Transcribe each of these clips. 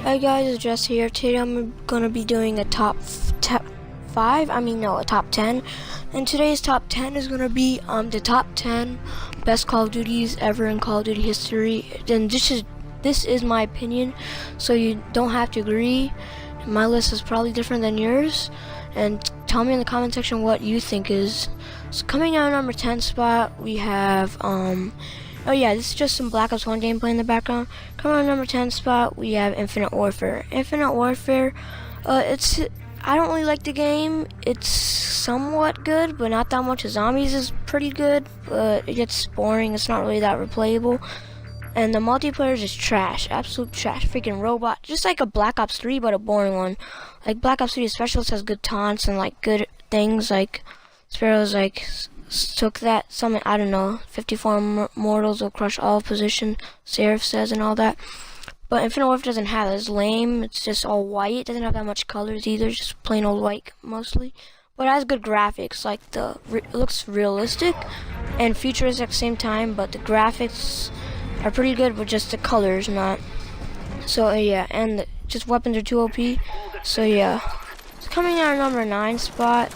Hi guys, it's Jess here. Today I'm gonna be doing a top 10. And today's top 10 is gonna be the top 10 best Call of Duties ever in Call of Duty history. And this is my opinion, so you don't have to agree. My list is probably different than yours, and tell me in the comment section what you think is. So coming out number 10 spot, we have oh yeah, this is just some Black Ops 1 gameplay in the background. Coming on number 10 spot, we have Infinite Warfare. Infinite Warfare, I don't really like the game. It's somewhat good, but not that much. Zombies is pretty good, but it gets boring. It's not really that replayable. And the multiplayer is just trash, absolute trash. Freaking robot, just like a Black Ops 3, but a boring one. Like Black Ops 3 Specialist has good taunts and like good things. Like Sparrow's like took that summon, I don't know, 54 mortals will crush all position, Seraph says, and all that. But Infinite Warfare doesn't have it. It's lame. It's just all white. It doesn't have that much colors either. Just plain old white mostly. But it has good graphics. Like it looks realistic and futuristic at the same time. But the graphics are pretty good, but just the colors not. So yeah, and just weapons are too OP. So yeah. So coming out number 9 spot,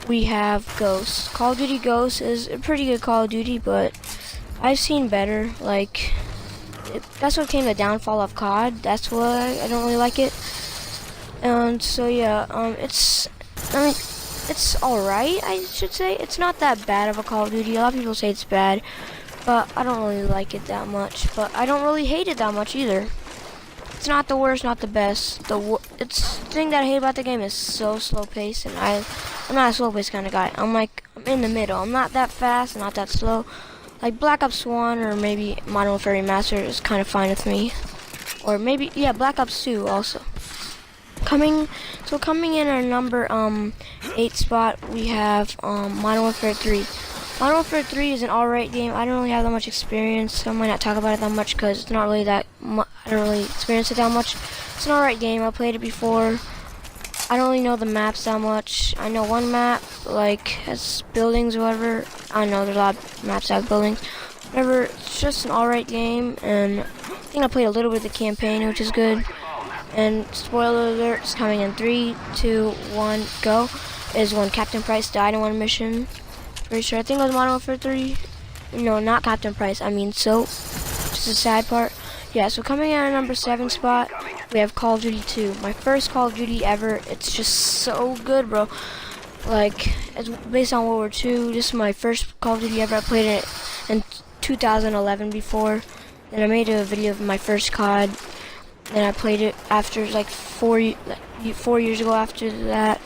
we have Ghost. Call of Duty Ghost is a pretty good Call of Duty, but I've seen better. Like that's what came the downfall of COD. That's why I don't really like it. And so yeah, it's alright, I should say. It's not that bad of a Call of Duty. A lot of people say it's bad, but I don't really like it that much. But I don't really hate it that much either. It's not the worst, not the best. The thing that I hate about the game is so slow paced, and I'm not a slow paced kind of guy. I'm in the middle. I'm not that fast, not that slow. Like Black Ops 1 or maybe Modern Warfare Remastered is kind of fine with me. Or maybe, yeah, Black Ops 2 also. Coming in our number 8 spot, we have Modern Warfare 3. Modern Warfare 3 is an alright game. I don't really have that much experience, so I might not talk about it that much because it's not really that I don't really experience it that much. It's an alright game. I played it before. I don't really know the maps that much. I know one map, like, has buildings or whatever. I don't know, there's a lot of maps that have buildings. Whatever, it's just an alright game, and I think I played a little bit of the campaign, which is good. And spoiler alert, it's coming in 3, 2, 1, go. Is when Captain Price died in one mission. Pretty sure, I think it was Modern Warfare 3. No, not Captain Price, I mean Soap. Just a sad part. Yeah, so coming in at number 7 spot, we have Call of Duty 2. My first Call of Duty ever. It's just so good, bro. Like, it's based on World War II. This is my first Call of Duty ever. I played it in 2011 before. Then I made a video of my first COD. Then I played it after like 4 years ago after that.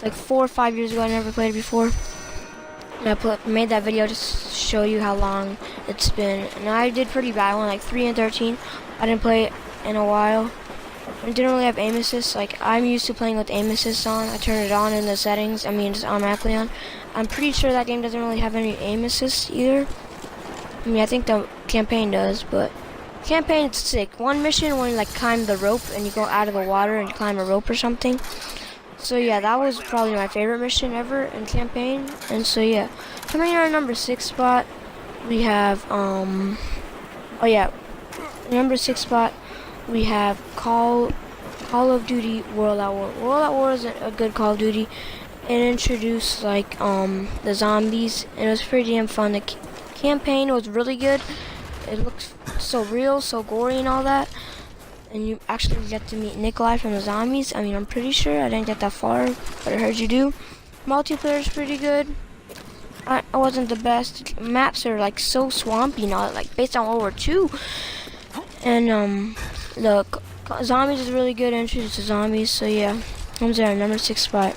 Like 4 or 5 years ago, I never played it before. And I made that video just to show you how long it's been. And I did pretty bad. I went like 3 and 13. I didn't play it in a while. I didn't really have aim assist. Like, I'm used to playing with aim assist on. I turn it on in the settings. I mean, it's automatically on. I'm pretty sure that game doesn't really have any aim assist either. I mean, I think the campaign does, but campaign's sick. One mission when you like climb the rope and you go out of the water and climb a rope or something. So yeah, that was probably my favorite mission ever in campaign. And so yeah, coming in our number 6 spot, we have oh yeah, number 6 spot, we have Call of Duty World at War. World at War is a good Call of Duty. It introduced like the zombies, and it was pretty damn fun. The campaign was really good. It looked so real, so gory and all that. And you actually get to meet Nikolai from the zombies. I mean, I'm pretty sure. I didn't get that far, but I heard you do. Multiplayer is pretty good. I wasn't the best. Maps are like so swampy now, like based on World War II. And the zombies is really good. Introduced to zombies. So yeah, comes in our number 6 spot.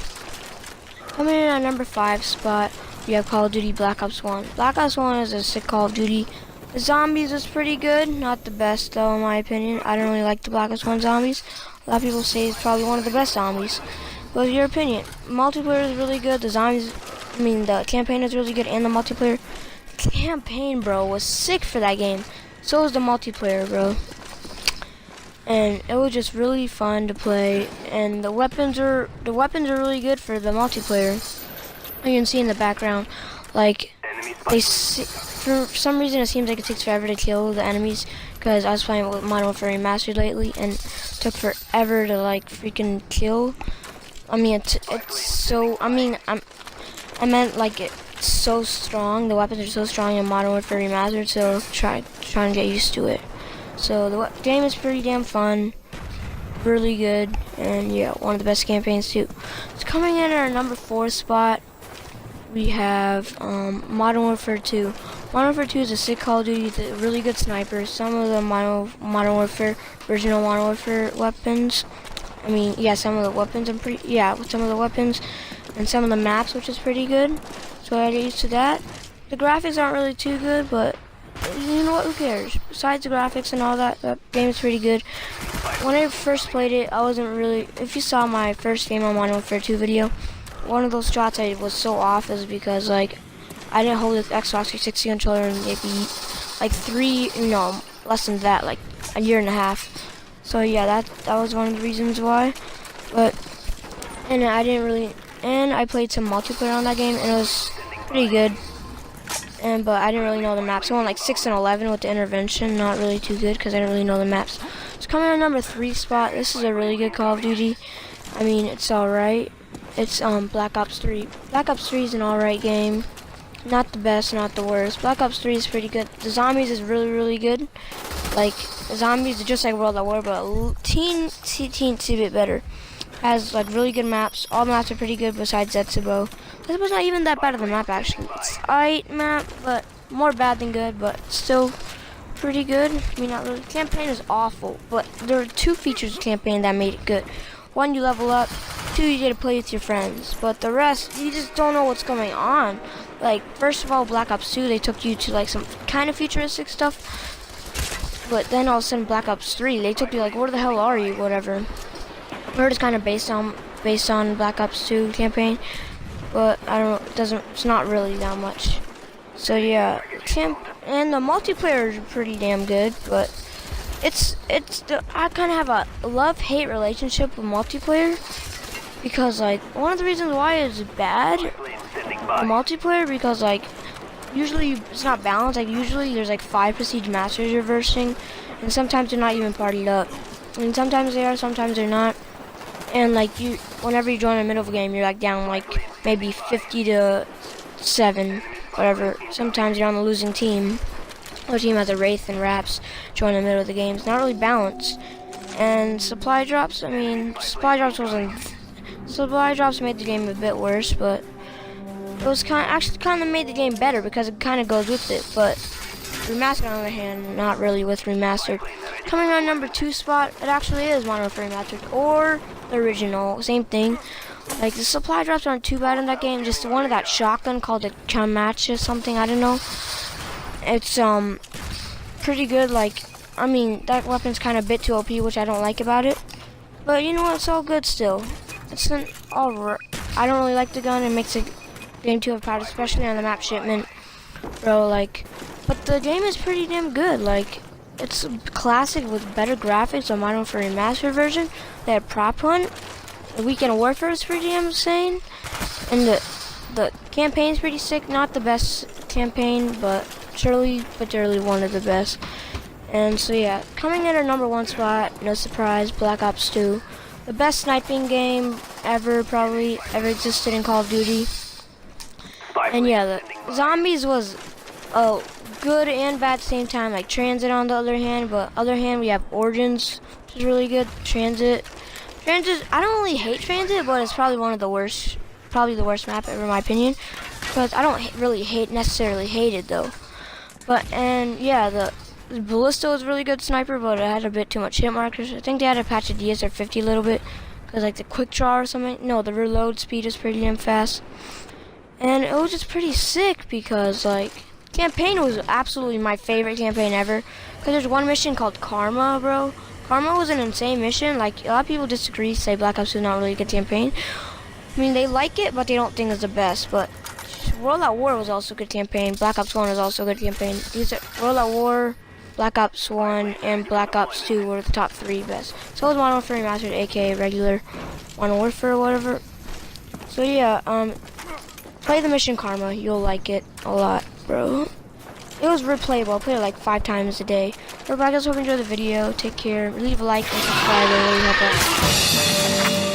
Coming in at number 5 spot, we have Call of Duty Black Ops 1. Black Ops 1 is a sick Call of Duty. The zombies is pretty good, not the best though in my opinion. I don't really like the Black Ops 1 zombies. A lot of people say it's probably one of the best zombies. What's your opinion? Multiplayer is really good. The campaign is really good, and the multiplayer campaign, bro, was sick for that game. So was the multiplayer, bro. And it was just really fun to play. And the weapons are really good for the multiplayer. You can see in the background, like for some reason it seems like it takes forever to kill the enemies, because I was playing with Modern Warfare Remastered lately and it took forever to like freaking kill. I mean it's so, I meant like it's so strong, the weapons are so strong in Modern Warfare Remastered, so trying to get used to it. So the game is pretty damn fun, really good, and yeah, one of the best campaigns too. It's coming in at our number 4 spot. We have Modern Warfare 2. Modern Warfare 2 is a sick Call of Duty with a really good sniper. Some of the Modern Warfare, original Modern Warfare weapons. I mean, yeah, some of the weapons with some of the weapons and some of the maps, which is pretty good. So I get used to that. The graphics aren't really too good, but you know what, who cares? Besides the graphics and all that, that game is pretty good. When I first played it, I wasn't really, if you saw my first game on Modern Warfare 2 video, one of those shots I was so off is because like I didn't hold the Xbox 360 controller in maybe like less than that, like a year and a half. So yeah, that was one of the reasons why. But and I played some multiplayer on that game and it was pretty good. But I didn't really know the maps. I went like 6 and 11 with the intervention, not really too good because I didn't really know the maps. It's coming on number 3 spot. This is a really good Call of Duty. I mean, it's alright. It's Black Ops 3. Black Ops 3 is an alright game. Not the best, not the worst. Black Ops 3 is pretty good. The zombies is really, really good. Like, the zombies are just like World at War, but a teensy bit better. Has like really good maps. All maps are pretty good besides Zetsubo. Zetsubo's not even that bad of a map actually. It's alright map, but more bad than good, but still pretty good. I mean, not really. Campaign is awful, but there are 2 features of campaign that made it good. 1, you level up. 2, you get to play with your friends. But the rest, you just don't know what's going on. Like, first of all, Black Ops 2, they took you to like some kind of futuristic stuff. But then all of a sudden, Black Ops 3, they took you like, where the hell are you? Whatever. I heard it's kind of based on Black Ops 2 campaign, but I don't know, it's not really that much. So yeah, and the multiplayer is pretty damn good, but I kind of have a love-hate relationship with multiplayer, because like one of the reasons why it's bad, the multiplayer, because like usually it's not balanced. Like usually there's like 5 prestige masters you're versing, and sometimes they're not even partied up, and sometimes they are, sometimes they're not. And like whenever you join in the middle of a game, you're like down like maybe 50 to 7, whatever. Sometimes you're on the losing team. The team has a Wraith and Raps join in the middle of the game. It's not really balanced. And supply drops, I mean, supply drops made the game a bit worse, but it was kind of made the game better because it kind of goes with it. But Remastered, on the other hand, not really with Remastered. Coming on number 2 spot, it actually is Modern Warfare Remastered or the original, same thing. Like the supply drops aren't too bad in that game. Just one of that shotgun called the Kamachi or something, I don't know. It's pretty good. Like, I mean, that weapon's kind of a bit too OP, which I don't like about it. But you know what? It's all good still. It's an alright. I don't really like the gun. It makes the game too overpowered, especially on the map Shipment, bro. Like, but the game is pretty damn good. Like, it's a classic with better graphics on Modern Warfare Remastered version. They had Prop Hunt. The Weekend of Warfare is pretty damn insane. And the campaign's pretty sick. Not the best campaign, but surely one of the best. And so yeah, coming in at number 1 spot, no surprise, Black Ops 2. The best sniping game ever, probably ever existed in Call of Duty. And yeah, the zombies was good and bad at the same time. Like Transit on the other hand, we have Origins, which is really good. Transit, I don't really hate Transit, but it's probably one of the worst, probably the worst map ever in my opinion. But I don't really necessarily hate it though. But and yeah, the Ballista was a really good sniper, but it had a bit too much hit markers. I think they had to patch the DSR 50 a little bit, because like the quick draw or something. No, the reload speed is pretty damn fast. And it was just pretty sick because like campaign was absolutely my favorite campaign ever. Because there's one mission called Karma, bro. Karma was an insane mission. Like a lot of people disagree, say Black Ops 2 is not really a good campaign. I mean, they like it, but they don't think it's the best. But World at War was also a good campaign. Black Ops 1 was also a good campaign. These are World at War, Black Ops 1, and Black Ops 2 were the top 3 best. So was Modern Warfare Remastered, aka regular Modern Warfare or whatever. So yeah, play the mission Karma. You'll like it a lot, bro. It was replayable. I played it like 5 times a day. Everybody, I guys hope you enjoyed the video. Take care. Leave a like and subscribe. It really help out.